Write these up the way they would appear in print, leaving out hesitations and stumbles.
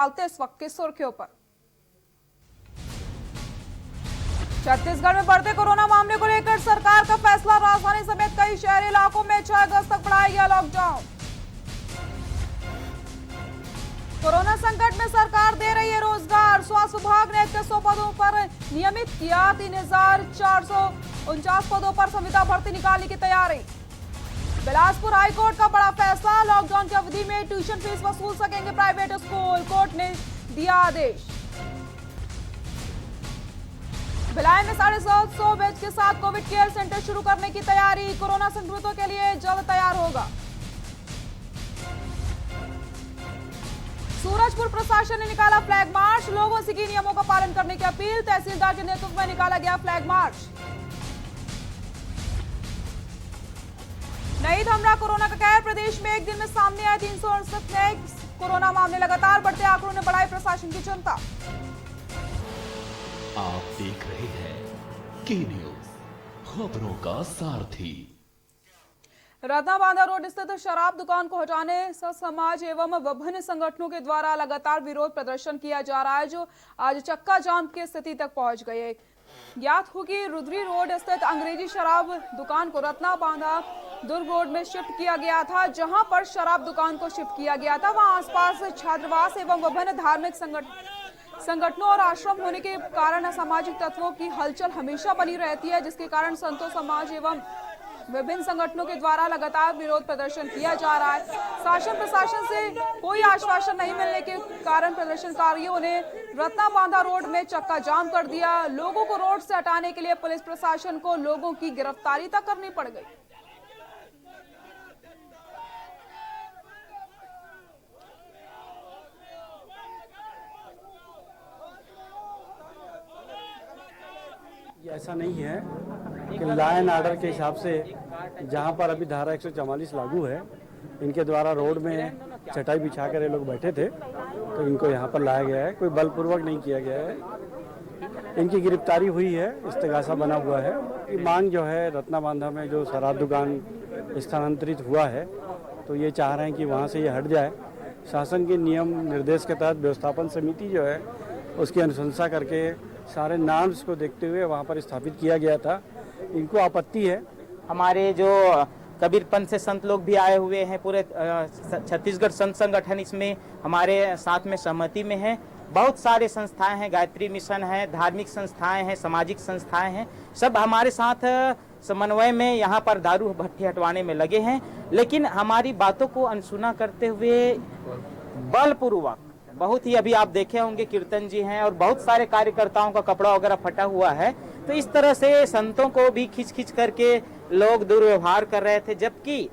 डालते इस वक्त की सुर्खियों पर। छत्तीसगढ़ में बढ़ते कोरोना मामले को लेकर सरकार का फैसला, राजधानी समेत कई शहरी इलाकों में 6 अगस्त तक बढ़ाया गया लॉकडाउन। कोरोना संकट में सरकार दे रही है रोजगार, स्वास्थ्य विभाग ने 3100 पदों पर नियमित किया, 3449 पदों पर संविदा भर्ती निकालने की तैयारी। बिलासपुर हाईकोर्ट का बड़ा फैसला, लॉकडाउन की अवधि में ट्यूशन फीस वसूल सकेंगे प्राइवेट स्कूल, कोर्ट ने दिया आदेश। भिलाई में 750 बेड के साथ कोविड केयर सेंटर शुरू करने की तैयारी, कोरोना संक्रमितों के लिए जल्द तैयार होगा। सूरजपुर प्रशासन ने निकाला फ्लैग मार्च, लोगों से की नियमों का पालन करने की अपील, तहसीलदार के नेतृत्व में निकाला गया फ्लैग मार्च। नई धमरा कोरोना का कहर, प्रदेश में एक दिन में सामने आए 368 नए कोरोना मामले, लगातार बढ़ते आंकड़ों ने बढ़ाई प्रशासन की चिंता। आप देख रहे हैं के न्यूज, खबरों का सारथी। रत्नाबांधा रोड स्थित शराब दुकान को हटाने समाज एवं विभिन्न संगठनों के द्वारा लगातार विरोध प्रदर्शन किया जा रहा है, जो आज चक्का जाम की स्थिति तक पहुंच गई है। ज्ञात हो कि रुद्री रोड स्थित अंग्रेजी शराब दुकान को रत्नाबांधा दुर्ग रोड में शिफ्ट किया गया था। जहां पर शराब दुकान को शिफ्ट किया गया था, वहां आसपास छात्रावास एवं विभिन्न धार्मिक संगठनों और आश्रम होने के कारण असामाजिक तत्वों की हलचल हमेशा बनी रहती है, जिसके कारण संतों समाज एवं विभिन्न संगठनों के द्वारा लगातार विरोध प्रदर्शन किया जा रहा है। शासन प्रशासन से कोई आश्वासन नहीं मिलने के कारण प्रदर्शनकारियों ने रत्नाबांधा रोड में चक्का जाम कर दिया। लोगों को रोड से हटाने के लिए पुलिस प्रशासन को लोगों की गिरफ्तारी तक करनी पड़ गई। ऐसा नहीं है कि लॉ एंड ऑर्डर के हिसाब से जहां पर अभी धारा 144 लागू है, इनके द्वारा रोड में चटाई बिछा कर ये लोग बैठे थे, तो इनको यहां पर लाया गया है। कोई बलपूर्वक नहीं किया गया है। इनकी गिरफ्तारी हुई है, इस्तगासा बना हुआ है। ये मांग जो है रत्नाबांधा में जो शराब दुकान स्थानांतरित हुआ है, तो ये चाह रहे हैं कि वहाँ से ये हट जाए। शासन के नियम निर्देश के तहत व्यवस्थापन समिति जो है उसकी अनुशंसा करके सारे नॉर्म्स को देखते हुए वहाँ पर स्थापित किया गया था। इनको आपत्ति है। हमारे जो कबीरपंथ से संत लोग भी आए हुए हैं, पूरे छत्तीसगढ़ संत संगठन इसमें हमारे साथ में सहमति में है। बहुत सारे संस्थाएं हैं, गायत्री मिशन है, धार्मिक संस्थाएं हैं, सामाजिक संस्थाएं हैं, सब हमारे साथ समन्वय में यहाँ पर दारू भट्टी हटवाने में लगे हैं। लेकिन हमारी बातों को अनसुना करते हुए बलपूर्वक, बहुत ही अभी आप देखे होंगे कीर्तन जी हैं और बहुत सारे कार्यकर्ताओं का कपड़ा वगैरह फटा हुआ है, तो इस तरह से संतों को भी खींच खींच करके लोग दुर्व्यवहार कर रहे थे। जबकि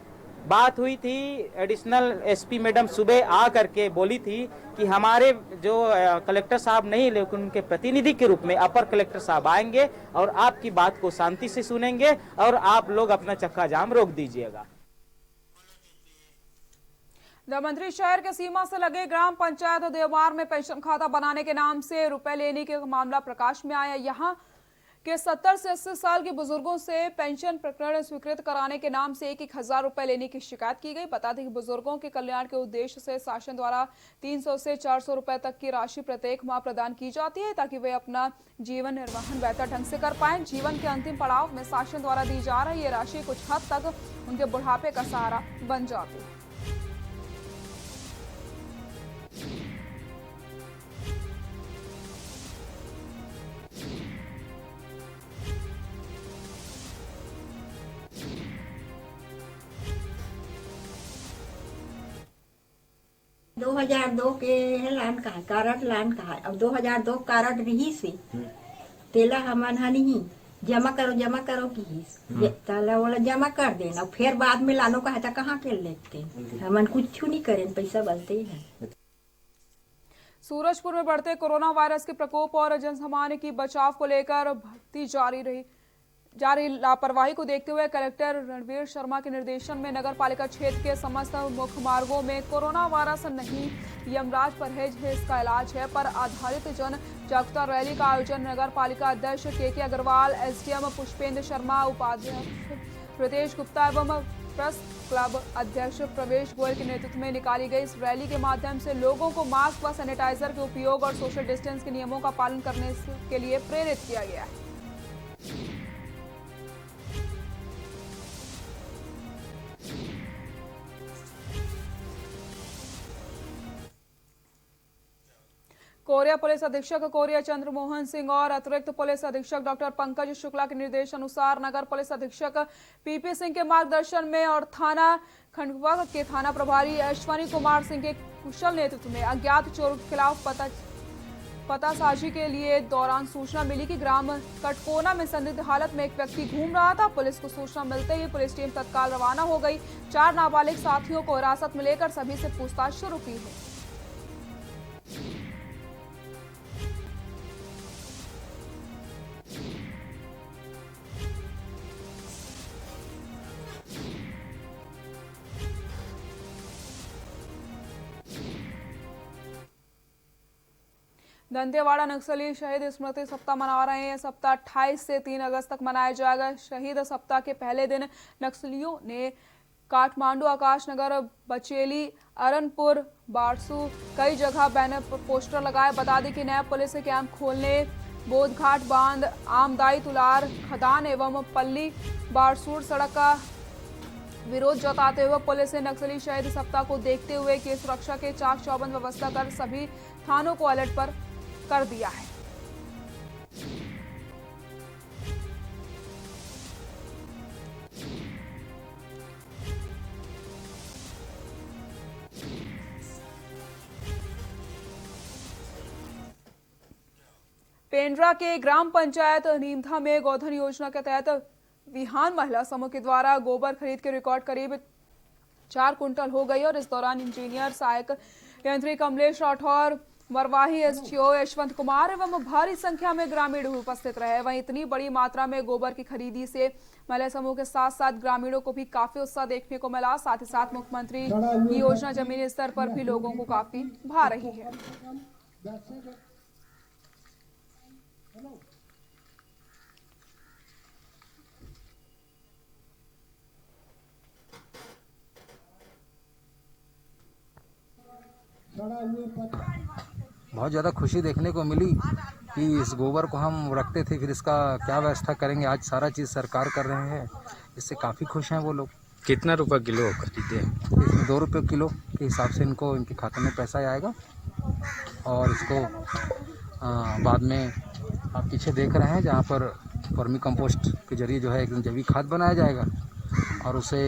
बात हुई थी, एडिशनल एसपी मैडम सुबह आ करके बोली थी कि हमारे जो कलेक्टर साहब नहीं, लेकिन उनके प्रतिनिधि के रूप में अपर कलेक्टर साहब आएंगे और आपकी बात को शांति से सुनेंगे और आप लोग अपना चक्का जाम रोक दीजिएगा। मंत्री शहर के सीमा से लगे ग्राम पंचायत देवार में पेंशन खाता बनाने के नाम से रुपए लेने के मामला प्रकाश में आया। यहां के 70 से 80 साल के बुजुर्गों से पेंशन प्रकरण स्वीकृत कराने के नाम से 1,000 रुपए लेने की शिकायत की गई। बता दें कि बुजुर्गों के कल्याण के उद्देश्य से शासन द्वारा 300 से 400 रुपए तक की राशि प्रत्येक माह प्रदान की जाती है, ताकि वे अपना जीवन निर्वाहन बेहतर ढंग से कर पाएं। जीवन के अंतिम पड़ाव में शासन द्वारा दी जा रही ये राशि कुछ हद तक उनके बुढ़ापे का सहारा बन जाती है। दो 2002 के लान का कारड लान का है। अब 2002 कारड रही से तेला हमन हा नहीं जमा करो की ताला वाला जमा कर देना, फिर बाद में लानो का है कहाँ के लेते हमन कुछ नहीं करें, पैसा बलते ही है। सूरजपुर में बढ़ते कोरोना वायरस के प्रकोप और जनसामान्य की बचाव को लेकर भर्ती जारी लापरवाही को देखते हुए कलेक्टर रणवीर शर्मा के निर्देशन में नगर पालिका क्षेत्र के समस्त मुख्य मार्गों में कोरोना वायरस नहीं, यमराज परहेज है इसका इलाज है पर आधारित जन जागरूकता रैली का आयोजन नगर पालिका अध्यक्ष के अग्रवाल, एसडीएम पुष्पेंद्र शर्मा, उपाध्यक्ष रितेश गुप्ता एवं प्रेस क्लब अध्यक्ष प्रवेश गोयल के नेतृत्व में निकाली गई इस रैली के माध्यम से लोगों को मास्क व सैनिटाइजर के उपयोग और सोशल डिस्टेंस के नियमों का पालन करने के लिए प्रेरित किया गया है। कोरिया पुलिस अधीक्षक कोरिया चंद्र मोहन सिंह और अतिरिक्त पुलिस अधीक्षक डॉक्टर पंकज शुक्ला के निर्देश अनुसार नगर पुलिस अधीक्षक पीपी सिंह के मार्गदर्शन में और थाना खंडवा के थाना प्रभारी अश्वनी कुमार सिंह के कुशल नेतृत्व में अज्ञात चोरों के खिलाफ पतासाजी के लिए दौरान सूचना मिली कि ग्राम कटकोना में संदिग्ध हालत में एक व्यक्ति घूम रहा था। पुलिस को सूचना मिलते ही पुलिस टीम तत्काल रवाना हो गई। 4 नाबालिग साथियों को हिरासत में लेकर सभी से पूछताछ शुरू की है। दंतेवाड़ा नक्सली शहीद स्मृति सप्ताह मना रहे हैं। सप्ताह 28 से 3 अगस्त तक मनाया जाएगा। शहीद सप्ताह के पहले दिन नक्सलियों ने काठमांडू, आकाशनगर, बचेली, अरनपुर, बारसू कई जगह बैनर पर पोस्टर लगाए। बता दें कि नया पुलिस कैंप खोलने बोधघाट बांध, आमदाई, तुलार खदान एवं पल्ली बारसूर सड़क का विरोध जताते हुए पुलिस ने नक्सली शहीद सप्ताह को देखते हुए कि सुरक्षा के चाक चौबंद व्यवस्था कर सभी थानों को अलर्ट पर कर दिया है। पेंड्रा के ग्राम पंचायत नीमथा में गोधन योजना के तहत विहान महिला समूह के द्वारा गोबर खरीद के रिकॉर्ड करीब 4 कुंटल हो गई और इस दौरान इंजीनियर सहायक यंत्री कमलेश राठौर, मरवाही एसडीओ यशवंत कुमार एवं भारी संख्या में ग्रामीण उपस्थित रहे। वहीं इतनी बड़ी मात्रा में गोबर की खरीदी से महिला समूह के साथ साथ ग्रामीणों को भी काफी उत्साह देखने को मिला। साथ ही साथ मुख्यमंत्री की योजना जमीनी स्तर पर भी लोगों को काफी भा रही है। बहुत ज़्यादा खुशी देखने को मिली कि इस गोबर को हम रखते थे, फिर इसका क्या व्यवस्था करेंगे। आज सारा चीज़ सरकार कर रहे हैं, इससे काफ़ी खुश हैं वो लोग। कितना रुपए किलो खरीदे? इसमें 2 रुपये किलो के हिसाब से इनको इनके खाते में पैसा आएगा और इसको बाद में आप पीछे देख रहे हैं जहाँ पर वर्मी कंपोस्ट के जरिए जो है एकदम जैविक खाद बनाया जाएगा और उसे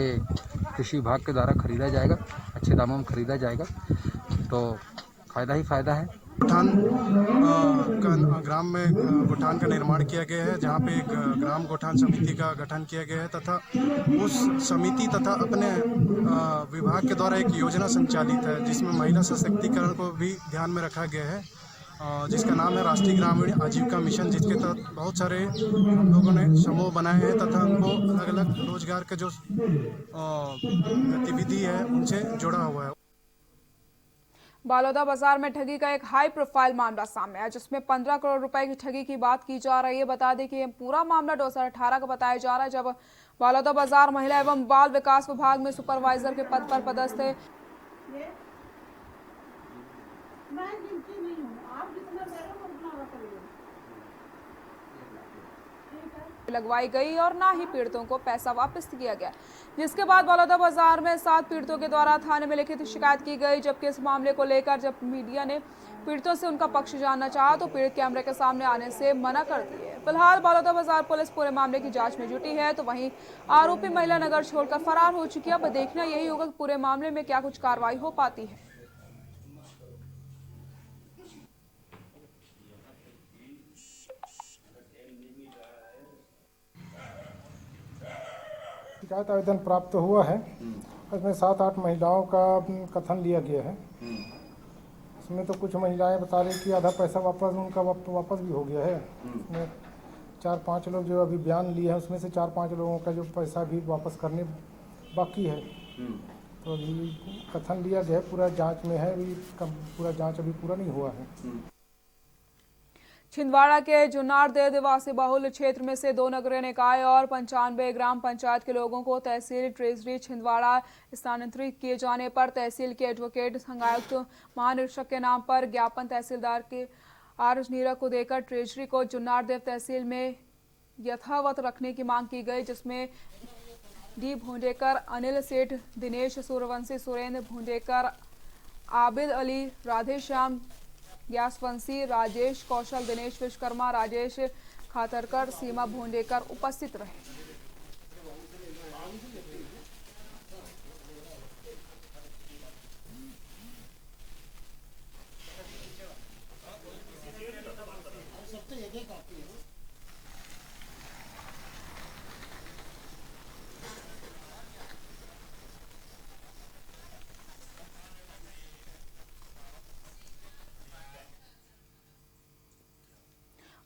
कृषि विभाग के द्वारा खरीदा जाएगा, अच्छे दामों में खरीदा जाएगा, तो फ़ायदा ही फ़ायदा है। गोठान ग्राम में गोठान का निर्माण किया गया है, जहाँ पे एक ग्राम गोठान समिति का गठन किया गया है तथा उस समिति तथा अपने विभाग के द्वारा एक योजना संचालित है जिसमें महिला सशक्तिकरण को भी ध्यान में रखा गया है, जिसका नाम है राष्ट्रीय ग्रामीण आजीविका मिशन, जिसके तहत बहुत सारे हम लोगों ने समूह बनाए हैं तथा उनको अलग अलग रोजगार के जो गतिविधि है उनसे जोड़ा हुआ है। बालोदा बाजार में ठगी का एक हाई प्रोफाइल मामला सामने आया जिसमें 15 करोड़ रुपए की ठगी की बात की जा रही है। बता दें कि ये पूरा मामला 2018 का बताया जा रहा है, जब बालोदा बाजार महिला एवं बाल विकास विभाग में सुपरवाइजर के पद पर पदस्थ थे। लगवाई गई और ना ही पीड़ितों को पैसा वापस किया गया, जिसके बाद बलौदा बाजार में 7 पीड़ितों के द्वारा थाने में लिखित शिकायत की गई। जबकि इस मामले को लेकर जब मीडिया ने पीड़ितों से उनका पक्ष जानना चाहा तो पीड़ित कैमरे के सामने आने से मना कर दिए। फिलहाल बलौदा बाजार पुलिस पूरे मामले की जांच में जुटी है, तो वहीं आरोपी महिला नगर छोड़कर फरार हो चुकी है। अब देखना यही होगा कि पूरे मामले में क्या कुछ कार्रवाई हो पाती है। शिकायत आवेदन प्राप्त हुआ है, इसमें 7-8 महिलाओं का कथन लिया गया है। इसमें तो कुछ महिलाएं बता रही कि आधा पैसा वापस भी हो गया है। इसमें 4-5 लोग जो अभी बयान लिए हैं उसमें से 4-5 लोगों का जो पैसा भी वापस करने बाकी है, तो अभी कथन लिया गया है, पूरा जांच में है, अभी पूरा जांच अभी पूरा नहीं हुआ है। छिंदवाड़ा के जुन्नार देव निवासी बहुल क्षेत्र में से 2 नगरीय निकाय और 95 ग्राम पंचायत के लोगों को तहसील ट्रेजरी छिंदवाड़ा स्थानांतरित किए जाने पर तहसील के एडवोकेट संघायुक्त महानिरीक्षक के नाम पर ज्ञापन तहसीलदार के आर नीरव को देकर ट्रेजरी को जुन्नार देव तहसील में यथावत रखने की मांग की गई, जिसमें डी भूंडेकर, अनिल सेठ, दिनेश सूर्यवंशी, सुरेंद्र भूंडेकर, आबिद अली, राधेश्याम यासवंशी, राजेश कौशल, दिनेश विश्वकर्मा, राजेश खातरकर, सीमा भूंडेकर उपस्थित रहे।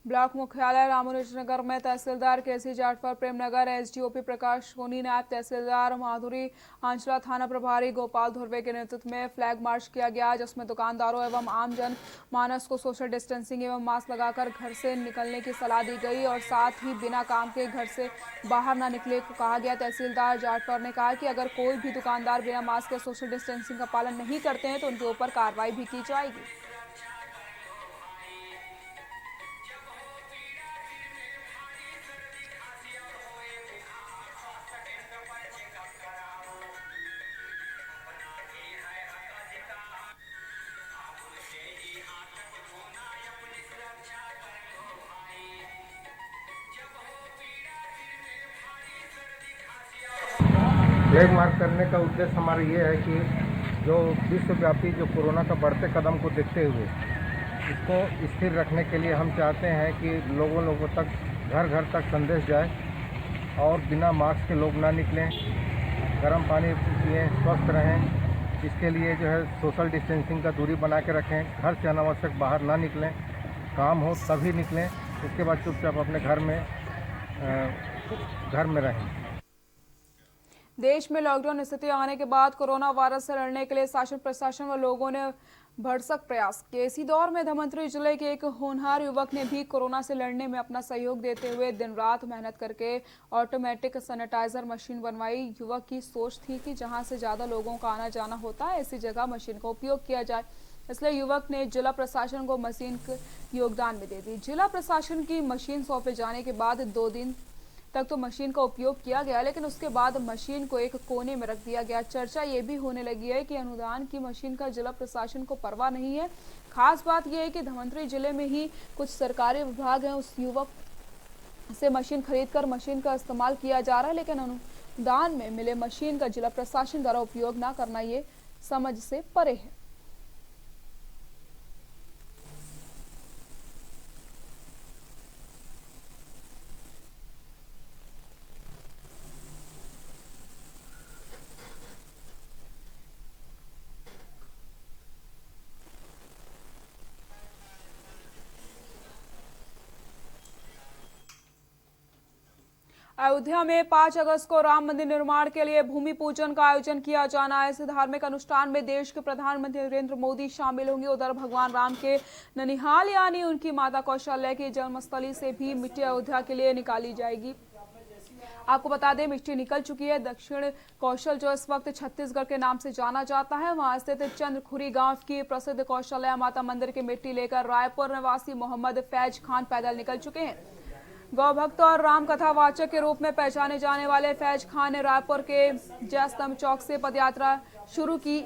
ब्लॉक मुख्यालय रामानुजनगर में तहसीलदार केसी जाटवर, प्रेमनगर एसडीओपी प्रकाश सोनी, नायब तहसीलदार माधुरी आंचला, थाना प्रभारी गोपाल धुर्वे के नेतृत्व में फ्लैग मार्च किया गया, जिसमें दुकानदारों एवं आम जन मानस को सोशल डिस्टेंसिंग एवं मास्क लगाकर घर से निकलने की सलाह दी गई और साथ ही बिना काम के घर से बाहर न निकले को कहा गया। तहसीलदार जाटवर ने कहा कि अगर कोई भी दुकानदार बिना मास्क या सोशल डिस्टेंसिंग का पालन नहीं करते हैं तो उनके ऊपर कार्रवाई भी की जाएगी। फ्लैग मार्च करने का उद्देश्य हमारा ये है कि जो विश्वव्यापी जो कोरोना का बढ़ते कदम को देखते हुए इसको स्थिर रखने के लिए हम चाहते हैं कि लोगों तक घर घर तक संदेश जाए और बिना मास्क के लोग ना निकलें, गर्म पानी पिएं, स्वस्थ रहें। इसके लिए जो है सोशल डिस्टेंसिंग का दूरी बना के रखें, घर से अनावश्यक बाहर ना निकलें, काम हो तभी निकलें, उसके बाद चुपचाप अपने घर में रहें। देश में लॉकडाउन स्थिति आने के बाद कोरोना वायरस से लड़ने के लिए शासन प्रशासन व लोगों ने भरसक प्रयास किए। इसी दौर में धमंतरी जिले के एक होनहार युवक ने भी कोरोना से लड़ने में अपना सहयोग देते हुए दिन रात मेहनत करके ऑटोमेटिक सैनिटाइजर मशीन बनवाई। युवक की सोच थी कि जहां से ज्यादा लोगों का आना जाना होता है ऐसी जगह मशीन का उपयोग किया जाए, इसलिए युवक ने जिला प्रशासन को मशीन योगदान में दे दी। जिला प्रशासन की मशीन सौंपे जाने के बाद 2 दिन तक तो मशीन का उपयोग किया गया, लेकिन उसके बाद मशीन को एक कोने में रख दिया गया। चर्चा ये भी होने लगी है कि अनुदान की मशीन का जिला प्रशासन को परवाह नहीं है। खास बात यह है कि धमंतरी जिले में ही कुछ सरकारी विभाग हैं, उस युवक से मशीन खरीदकर मशीन का इस्तेमाल किया जा रहा है, लेकिन अनुदान में मिले मशीन का जिला प्रशासन द्वारा उपयोग न करना ये समझ से परे है। अयोध्या में 5 अगस्त को राम मंदिर निर्माण के लिए भूमि पूजन का आयोजन किया जाना है। इस धार्मिक अनुष्ठान में देश के प्रधानमंत्री नरेंद्र मोदी शामिल होंगे। उधर भगवान राम के ननिहाल यानी उनकी माता कौशल्या की जन्मस्थली से भी मिट्टी अयोध्या के लिए निकाली जाएगी। आपको बता दें मिट्टी निकल चुकी है। दक्षिण कौशल जो इस वक्त छत्तीसगढ़ के नाम से जाना जाता है, वहां स्थित चंद्रखुरी गांव की प्रसिद्ध कौशल्या माता मंदिर की मिट्टी लेकर रायपुर निवासी मोहम्मद फैज खान पैदल निकल चुके हैं। गौ भक्त और राम कथा वाचक के रूप में पहचाने जाने वाले फैज खान ने रायपुर के जयस्तंभ चौक से पदयात्रा शुरू की।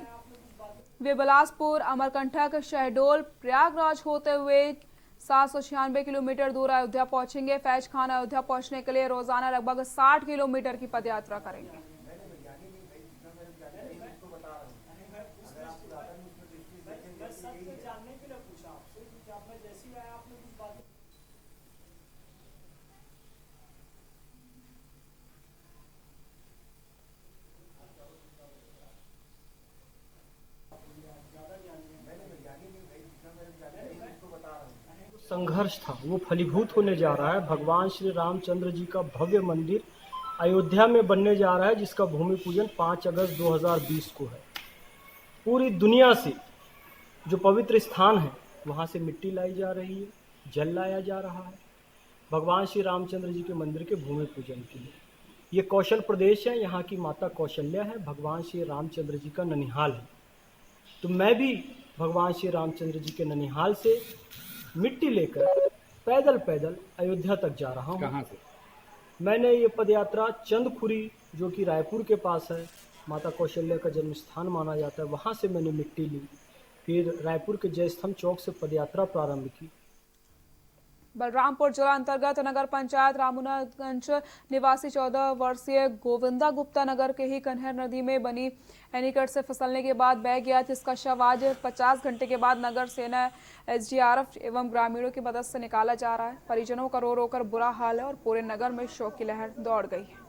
वे बिलासपुर, अमरकंटक, शहडोल, प्रयागराज होते हुए 796 किलोमीटर दूर अयोध्या पहुंचेंगे। फैज खान अयोध्या पहुंचने के लिए रोजाना लगभग 60 किलोमीटर की पदयात्रा करेंगे। संघर्ष था वो फलीभूत होने जा रहा है। भगवान श्री रामचंद्र जी का भव्य मंदिर अयोध्या में बनने जा रहा है, जिसका भूमि पूजन 5 अगस्त 2020 को है। पूरी दुनिया से जो पवित्र स्थान है वहाँ से मिट्टी लाई जा रही है, जल लाया जा रहा है भगवान श्री रामचंद्र जी के मंदिर के भूमि पूजन के लिए। ये कौशल प्रदेश है, यहाँ की माता कौशल्या है, भगवान श्री रामचंद्र जी का ननिहाल है। तो मैं भी भगवान श्री रामचंद्र जी के ननिहाल से मिट्टी लेकर पैदल पैदल अयोध्या तक जा रहा हूँ। कहाँ से? मैंने ये पदयात्रा चंदखुरी, जो कि रायपुर के पास है, माता कौशल्या का जन्म स्थान माना जाता है, वहाँ से मैंने मिट्टी ली। फिर रायपुर के जयस्तंभ चौक से पदयात्रा प्रारंभ की। बलरामपुर जिला अंतर्गत नगर पंचायत रामूनागंज निवासी 14 वर्षीय गोविंदा गुप्ता नगर के ही कन्हर नदी में बनी एनीकट से फिसलने के बाद बह गया, जिसका शव आज 50 घंटे के बाद नगर सेना, एसडीआरएफ एवं ग्रामीणों की मदद से निकाला जा रहा है। परिजनों का रो रो कर बुरा हाल है और पूरे नगर में शोक की लहर दौड़ गई है।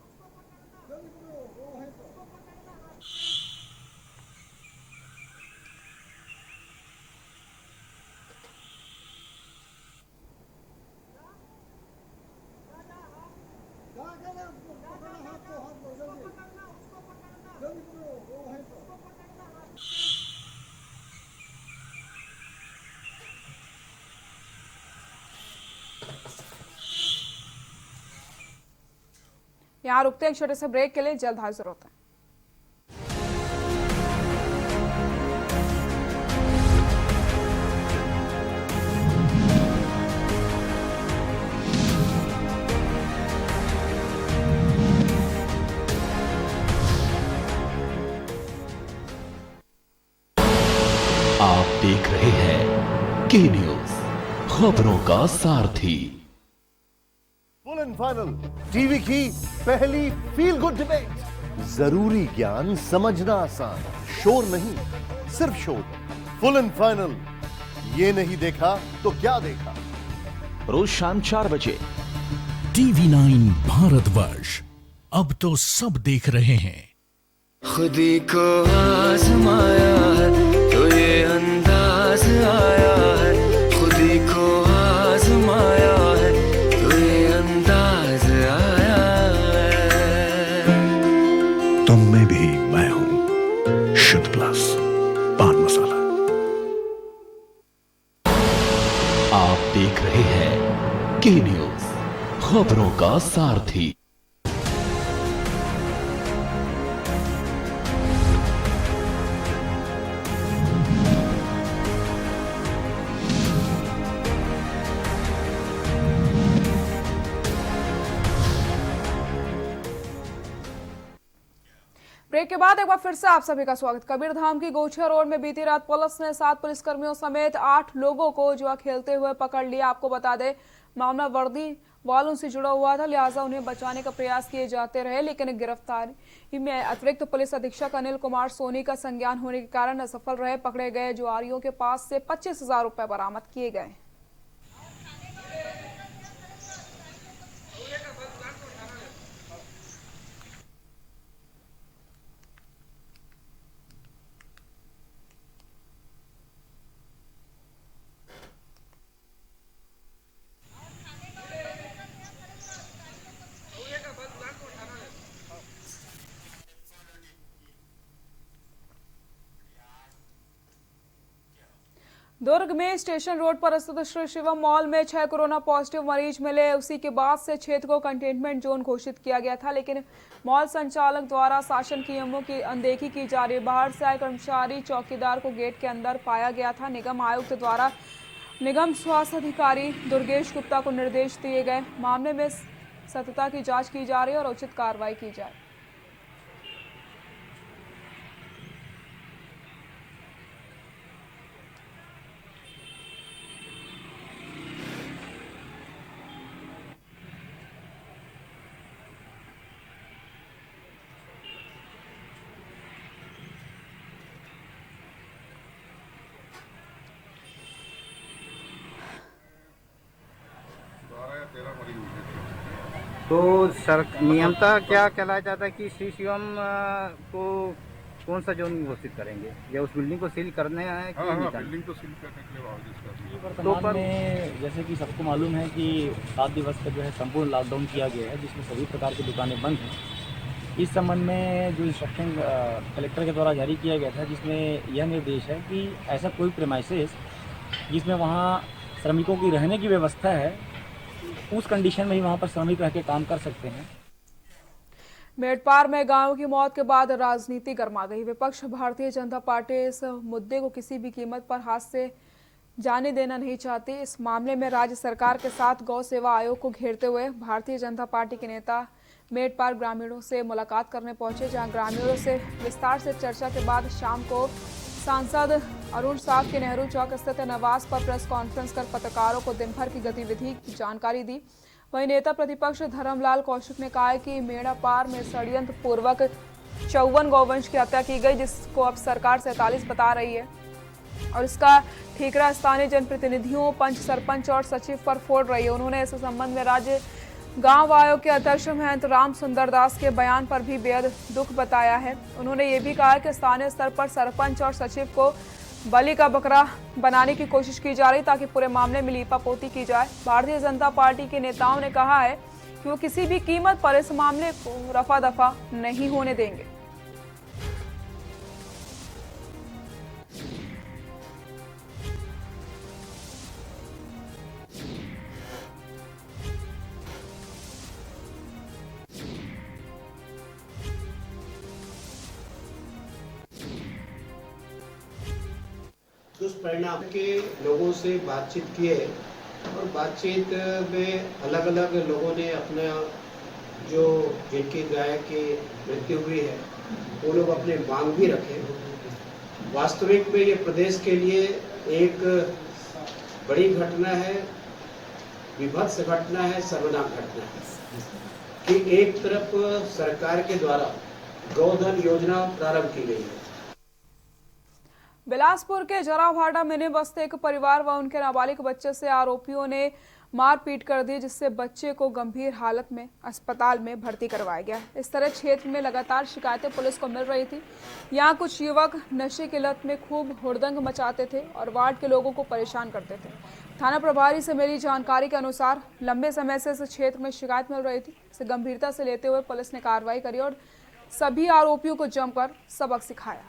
यहाँ रुकते हैं एक छोटे से ब्रेक के लिए, जल्द हाजिर होते हैं। आप देख रहे हैं के न्यूज, खबरों का सारथी। फुल एंड फाइनल, टीवी की पहली फील गुड डिबेट। जरूरी ज्ञान समझना आसान, शोर नहीं सिर्फ शोर। फुल एंड फाइनल, ये नहीं देखा तो क्या देखा। रोज शाम 4 बजे टीवी 9 भारतवर्ष, अब तो सब देख रहे हैं। खुदी को आजमाया है तो ये अंदाज आया है, खुदी को आजमाया है तो ये अंदाज आया है। तुम में भी मैं हूं, शुद्ध प्लस पान मसाला। आप देख रहे हैं के न्यूज, खबरों का सारथी। ब्रेक के बाद एक बार फिर से आप सभी का स्वागत। कबीरधाम की गोछिया रोड में बीती रात पुलिस ने 7 पुलिसकर्मियों समेत 8 लोगों को जुआ खेलते हुए पकड़ लिया। आपको बता दें, मामला वर्दी वालों से जुड़ा हुआ था, लिहाजा उन्हें बचाने का प्रयास किए जाते रहे, लेकिन गिरफ्तारी में अतिरिक्त पुलिस अधीक्षक अनिल कुमार सोनी का संज्ञान होने के कारण असफल रहे। पकड़े गए जुआरियों के पास से 25,000 रुपए बरामद किए गए। दुर्ग में स्टेशन रोड पर स्थित श्री शिवम मॉल में 6 कोरोना पॉजिटिव मरीज मिले। उसी के बाद से क्षेत्र को कंटेनमेंट जोन घोषित किया गया था, लेकिन मॉल संचालक द्वारा शासन के नियमों की अनदेखी की जा रही। बाहर से आए कर्मचारी चौकीदार को गेट के अंदर पाया गया था। निगम आयुक्त द्वारा निगम स्वास्थ्य अधिकारी दुर्गेश गुप्ता को निर्देश दिए गए, मामले में सत्यता की जाँच की जा रही है और उचित कार्रवाई की जाए। तो सर नियमता क्या कहलाया जाता है कि श्री शिवम को कौन सा जोन घोषित करेंगे, या उस बिल्डिंग को सील करने है कि बिल्डिंग को सील करने के लिए आदेश वर्तमान में जैसे कि सबको मालूम है कि 7 दिवस का जो है संपूर्ण लॉकडाउन किया गया है, जिसमें सभी प्रकार की दुकानें बंद हैं। इस संबंध में जो इंस्ट्रक्शन कलेक्टर के द्वारा जारी किया गया था, जिसमें यह निर्देश है कि ऐसा कोई प्रेमाइसेस जिसमें वहाँ श्रमिकों की रहने की व्यवस्था है, उस कंडीशन में ही वहाँ पर श्रमिक रह के काम कर सकते हैं। मेडपार में गायों की मौत के बाद राजनीति गर्मा गई। विपक्ष भारतीय जनता पार्टी इस मुद्दे को किसी भी कीमत पर हाथ से जाने देना नहीं चाहती। इस मामले में राज्य सरकार के साथ गौ सेवा आयोग को घेरते हुए भारतीय जनता पार्टी के नेता मेडपार ग्रामीणों से मुलाकात करने पहुंचे, जहां ग्रामीणों से विस्तार से चर्चा के बाद शाम को सांसद अरुण साव के नेहरू चौक स्थित निवास पर प्रेस कॉन्फ्रेंस कर पत्रकारों को दिन भर की गतिविधि की जानकारी दी। वहीं नेता प्रतिपक्ष धर्मलाल कौशिक ने कहा है कि मेड़ापार में षड्यंत्र पूर्वक 54 गौवंश की हत्या की गई, जिसको अब सरकार 47 बता रही है और इसका ठीकरा स्थानीय जनप्रतिनिधियों, पंच, सरपंच और सचिव पर फोड़ रही है। उन्होंने इस संबंध में राज्य गांव आयोग के अध्यक्ष महंत राम सुंदर दास के बयान पर भी बेहद दुख बताया है। उन्होंने ये भी कहा कि स्थानीय स्तर पर सरपंच और सचिव को बलि का बकरा बनाने की कोशिश की जा रही ताकि पूरे मामले में लीपापोती की जाए। भारतीय जनता पार्टी के नेताओं ने कहा है कि वो किसी भी कीमत पर इस मामले को रफा दफा नहीं होने देंगे। दुष्परिणाम के लोगों से बातचीत किए और बातचीत में अलग अलग लोगों ने अपना जो जिनकी गाय की मृत्यु हुई है वो लोग अपने मांग भी रखे। वास्तविक में ये प्रदेश के लिए एक बड़ी घटना है, विभत्स घटना है, सर्वनाम घटना है कि एक तरफ सरकार के द्वारा गौधन योजना प्रारंभ की गई है। बिलासपुर के जराभाटा मिनी बस्ती एक परिवार व उनके नाबालिग बच्चे से आरोपियों ने मारपीट कर दी, जिससे बच्चे को गंभीर हालत में अस्पताल में भर्ती करवाया गया। इस तरह क्षेत्र में लगातार शिकायतें पुलिस को मिल रही थी। यहाँ कुछ युवक नशे की लत में खूब हुड़दंग मचाते थे और वार्ड के लोगों को परेशान करते थे। थाना प्रभारी से मिली जानकारी के अनुसार लंबे समय से इस क्षेत्र में शिकायत मिल रही थी। इसे गंभीरता से लेते हुए पुलिस ने कार्रवाई करी और सभी आरोपियों को जमकर सबक सिखाया।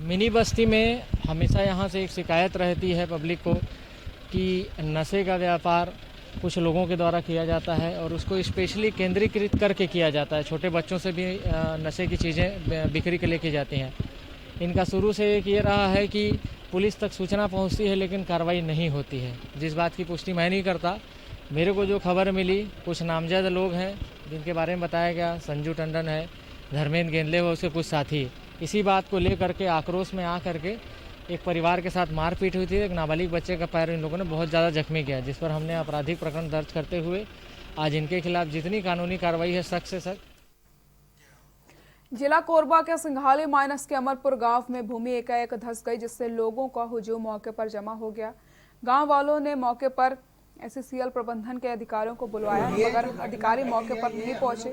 मिनी बस्ती में हमेशा यहाँ से एक शिकायत रहती है पब्लिक को कि नशे का व्यापार कुछ लोगों के द्वारा किया जाता है और उसको स्पेशली केंद्रीकृत करके किया जाता है। छोटे बच्चों से भी नशे की चीज़ें बिक्री के लिए की जाती हैं। इनका शुरू से एक ये रहा है कि पुलिस तक सूचना पहुंचती है लेकिन कार्रवाई नहीं होती है। जिस बात की पुष्टि मैं नहीं करता, मेरे को जो खबर मिली कुछ नामजद लोग हैं जिनके बारे में बताया गया, संजू टंडन है, धर्मेंद्र गेंदले व उसके कुछ साथी, इसी बात को लेकर के आक्रोश में आ करके एक परिवार के साथ मारपीट हुई थी। एक नाबालिग बच्चे का पैर इन लोगों ने बहुत ज़्यादा जख्मी किया, जिस पर हमने आपराधिक प्रकरण दर्ज करते हुए आज इनके खिलाफ जितनी कानूनी कार्रवाई है सख्त से सख्त। जिला कोरबा के सिंघाली माइनस के अमरपुर गांव में भूमि एकाएक धंस गई, जिससे लोगों का हुजूम मौके पर जमा हो गया। गांव वालों ने मौके पर एससीएल प्रबंधन के अधिकारियों को बुलवाया, मगर अधिकारी मौके पर नहीं पहुंचे,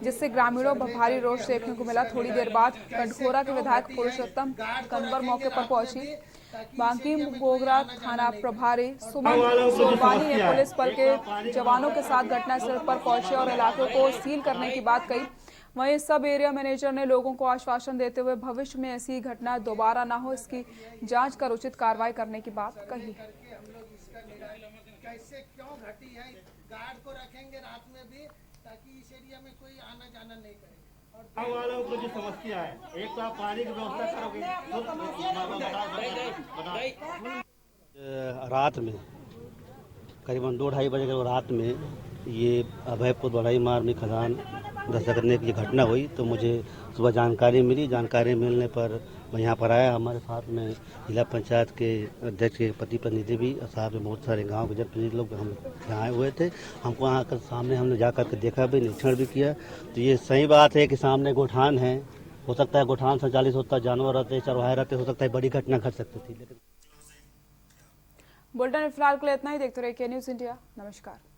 जिससे ग्रामीणों पर भारी रोष देखने को मिला। थोड़ी देर बाद कंठखोरा के विधायक पुरुषोत्तम कनवर मौके पर पहुंची। बांकी गोगरा थाना प्रभारी सुमन सोबानी ने पुलिस बल के जवानों के साथ घटनास्थल पर पहुंचे और इलाके को सील करने की बात कही। वहीं सब एरिया मैनेजर ने लोगों को आश्वासन देते हुए भविष्य में ऐसी घटना दोबारा न हो, इसकी जांच कर उचित कार्रवाई करने की बात कही। कैसे क्यों घटी है, गार्ड को रखेंगे रात में भी ताकि इस एरिया में कोई आना जाना नहीं करे। और गाँव वालों को जो समस्या है, एक तो आप पानी की व्यवस्था करोगे, रात में करीबन 2-2:30 बजे के रात में ये अभयपुर बड़ाई मारनी खदान धंसा करने की घटना हुई। तो मुझे सुबह जानकारी मिली। जानकारी मिलने पर मैं यहाँ पर आया। हमारे साथ में जिला पंचायत के अध्यक्ष के पति प्रतिनिधि भी साथ में बहुत सारे गांव के जनप्रतिनिधि लोग हम यहाँ आए हुए थे। हमको यहाँ आकर सामने हमने जा कर के देखा भी, निरीक्षण भी किया। तो ये सही बात है कि सामने गोठान है, हो सकता है गोठान संचालित होता, जानवर रहते, चरवाहे रहते, हो सकता है बड़ी घटना घट सकती थी। लेकिन बुलेटिन में फिलहाल के लिए इतना ही। देखते रहिए के न्यूज़ इंडिया। नमस्कार।